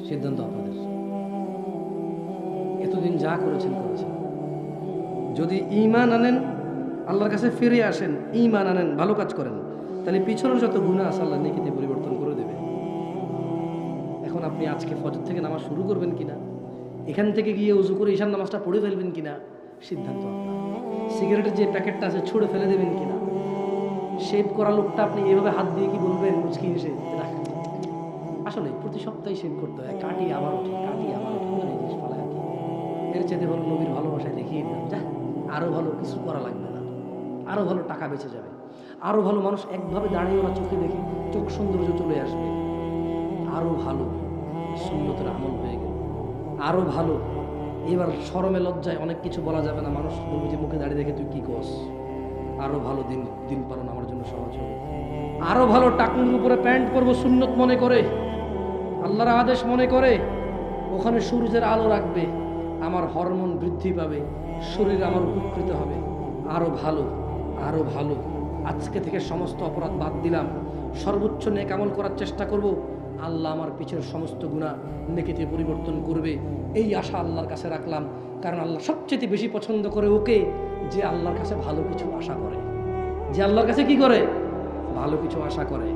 সিদ্ধান্ত আপনাদের। এতদিন যা করেছেন করেছেন, যদি ঈমান আনেন, আল্লাহর কাছে ফিরে আসেন, ঈমান আনেন, ভালো কাজ করেন, তাহলে পিছনের যত গুনাহ আছে আল্লাহ নেকিতে পরিবর্তন করে দেবে। এখন আপনি আজকে ফজর থেকে নামাজ শুরু করবেন কিনা, এখান থেকে গিয়ে উজু করে ঈশান নামাজটা পড়ে ফেলবেন কিনা, সিদ্ধান্ত আপনার। সিগারেটের যে প্যাকেটটা আছে ছুঁড়ে ফেলে দেবেন কিনা, শেভ করা লোকটা আপনি এভাবে হাত দিয়ে কি বলবেন মুচকি এসে রাখ। আসলে প্রতি সপ্তাহে শেভ করতে হয়, কাটি আবার ওঠে, কাটি আবার ওঠে, এই জিনিস ফলে আর কি। এর চেয়ে ভালো নবীর ভালোবাসায় দেখিয়ে দিলাম, যা আরও ভালো কিছু করা লাগবে না, আরও ভালো টাকা বেঁচে যাবে, আরও ভালো মানুষ একভাবে দাঁড়িয়ে ওরা চোখে দেখে চোখ সৌন্দর্য চলে আসবে, আরও ভালো সুন্নতের আমল হয়ে গেল, আরও ভালো। এবার শরমে লজ্জায় অনেক কিছু বলা যাবে না, মানুষ বলবে যে মুখে দাঁড়িয়ে দেখে তুই কি কস। আরও ভালো দিন দিন পালন আমার জন্য সহজ হবে, আরও ভালো টাকুর উপরে প্যান্ট পরবো সুন্নত মনে করে, আল্লাহর আদেশ মনে করে, ওখানে সূর্যের আলো রাখবে, আমার হরমোন বৃদ্ধি পাবে, শরীর আমার উপকৃত হবে। আরও ভালো, আরও ভালো। আজকে থেকে সমস্ত অপরাধ বাদ দিলাম, সর্বোচ্চ নেক আমল করার চেষ্টা করব, আল্লাহ আমার পিছের সমস্ত গুনাহ নেকিতে পরিবর্তন করবে, এই আশা আল্লাহর কাছে রাখলাম। কারণ আল্লাহ সবচেয়ে বেশি পছন্দ করে ওকে যে আল্লাহর কাছে ভালো কিছু আশা করে, যে আল্লাহর কাছে কি করে, ভালো কিছু আশা করে।